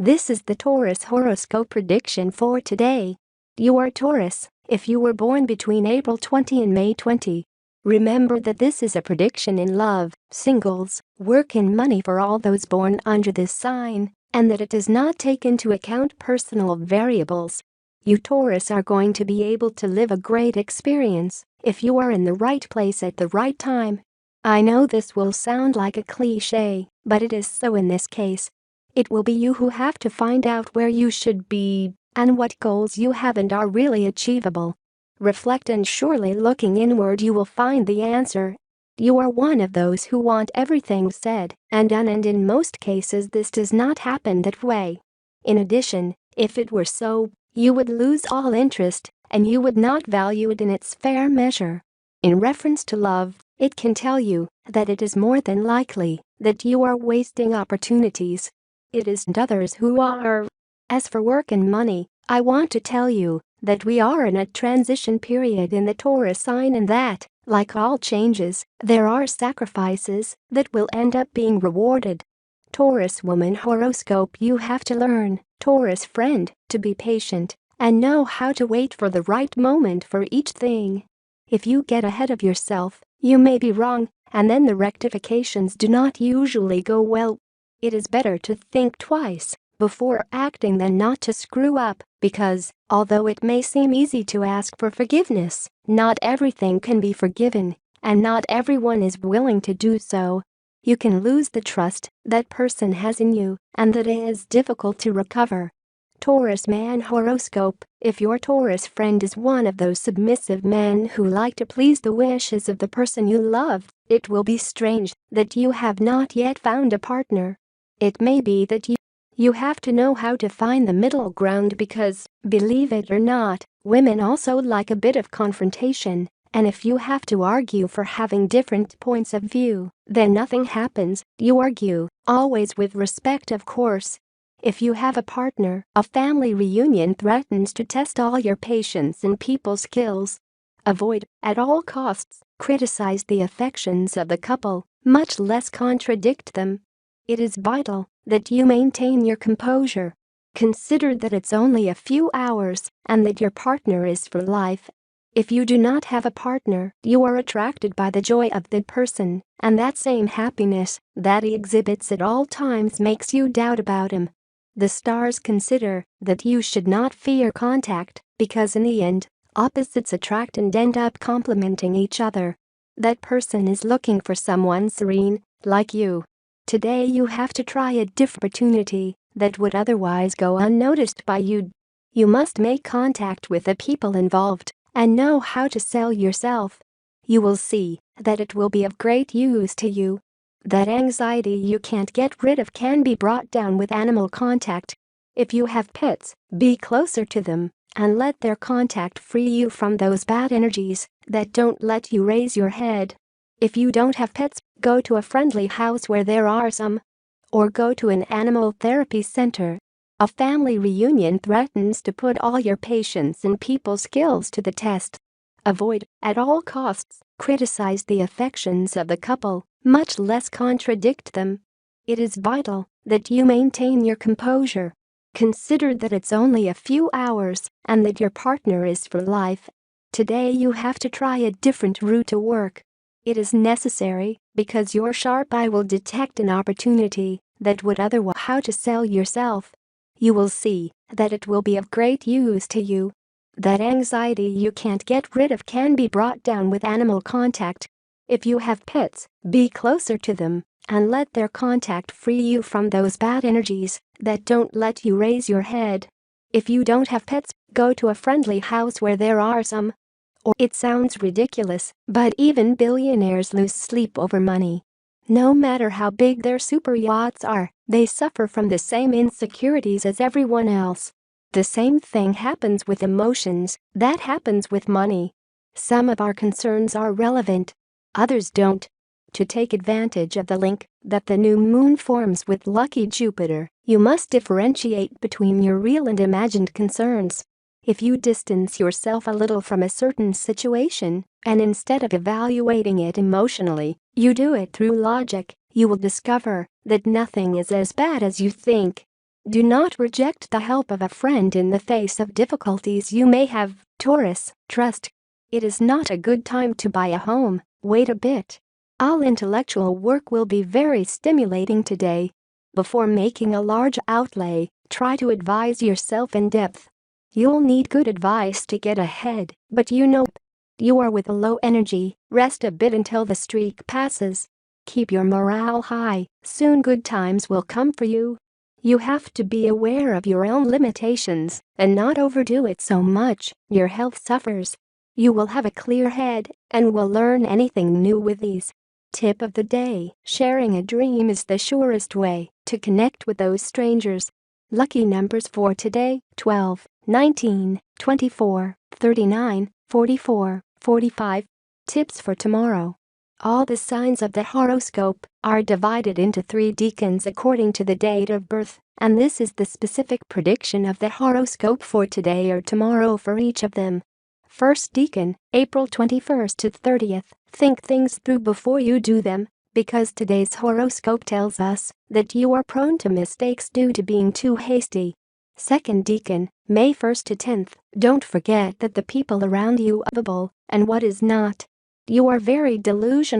This is the Taurus horoscope prediction for today. You are Taurus if you were born between April 20 and May 20. Remember that this is a prediction in love, singles, work and money for all those born under this sign, and that it does not take into account personal variables. You Taurus are going to be able to live a great experience if you are in the right place at the right time. I know this will sound like a cliche, but it is so in this case. It will be you who have to find out where you should be and what goals you have and are really achievable. Reflect, and surely looking inward you will find the answer. You are one of those who want everything said and done, and in most cases this does not happen that way. In addition, if it were so, you would lose all interest and you would not value it in its fair measure. In reference to love, it can tell you that it is more than likely that you are wasting opportunities. It isn't others who are. As for work and money, I want to tell you that we are in a transition period in the Taurus sign, and that, like all changes, there are sacrifices that will end up being rewarded. Taurus woman horoscope: you have to learn, Taurus friend, to be patient and know how to wait for the right moment for each thing. If you get ahead of yourself, you may be wrong, and then the rectifications do not usually go well. It is better to think twice before acting than not to screw up, because, although it may seem easy to ask for forgiveness, not everything can be forgiven, and not everyone is willing to do so. You can lose the trust that person has in you, and that is difficult to recover. Taurus man horoscope: if your Taurus friend is one of those submissive men who like to please the wishes of the person you love, it will be strange that you have not yet found a partner. It may be that you have to know how to find the middle ground, because, believe it or not, women also like a bit of confrontation, and if you have to argue for having different points of view, then nothing happens. You argue, always with respect of course. If you have a partner, a family reunion threatens to test all your patience and people skills. Avoid, at all costs, criticize the affections of the couple, much less contradict them. It is vital that you maintain your composure. Consider that it's only a few hours and that your partner is for life. If you do not have a partner, you are attracted by the joy of the person, and that same happiness that he exhibits at all times makes you doubt about him. The stars consider that you should not fear contact, because in the end, opposites attract and end up complementing each other. That person is looking for someone serene, like you. Today you have to try a different opportunity that would otherwise go unnoticed by you. You must make contact with the people involved and know how to sell yourself. You will see that it will be of great use to you. That anxiety you can't get rid of can be brought down with animal contact. If you have pets, be closer to them and let their contact free you from those bad energies that don't let you raise your head. If you don't have pets, go to a friendly house where there are some. Or go to an animal therapy center. A family reunion threatens to put all your patience and people skills to the test. Avoid, at all costs, criticize the affections of the couple, much less contradict them. It is vital that you maintain your composure. Consider that it's only a few hours and that your partner is for life. Today you have to try a different route to work. It is necessary because your sharp eye will detect an opportunity that would otherwise. How to sell yourself. You will see that it will be of great use to you. That anxiety you can't get rid of can be brought down with animal contact. If you have pets, be closer to them and let their contact free you from those bad energies that don't let you raise your head. If you don't have pets, go to a friendly house where there are some. Or it sounds ridiculous, but even billionaires lose sleep over money. No matter how big their super yachts are, they suffer from the same insecurities as everyone else. The same thing happens with emotions that happens with money. Some of our concerns are relevant, others don't. To take advantage of the link that the new moon forms with lucky Jupiter, you must differentiate between your real and imagined concerns. If you distance yourself a little from a certain situation, and instead of evaluating it emotionally, you do it through logic, you will discover that nothing is as bad as you think. Do not reject the help of a friend in the face of difficulties you may have, Taurus. Trust. It is not a good time to buy a home, wait a bit. All intellectual work will be very stimulating today. Before making a large outlay, try to advise yourself in depth. You'll need good advice to get ahead, but you are with a low energy, rest a bit until the streak passes. Keep your morale high, soon good times will come for you. You have to be aware of your own limitations and not overdo it so much, your health suffers. You will have a clear head and will learn anything new with ease. Tip of the day: sharing a dream is the surest way to connect with those strangers. Lucky numbers for today: 12, 19, 24, 39, 44, 45. Tips for tomorrow. All the signs of the horoscope are divided into 3 decans according to the date of birth, and this is the specific prediction of the horoscope for today or tomorrow for each of them. First decan, April 21st to 30th. Think things through before you do them, because today's horoscope tells us that you are prone to mistakes due to being too hasty. Second decan, May 1st to 10th. Don't forget that the people around you are lovable, and what is not. You are very delusional.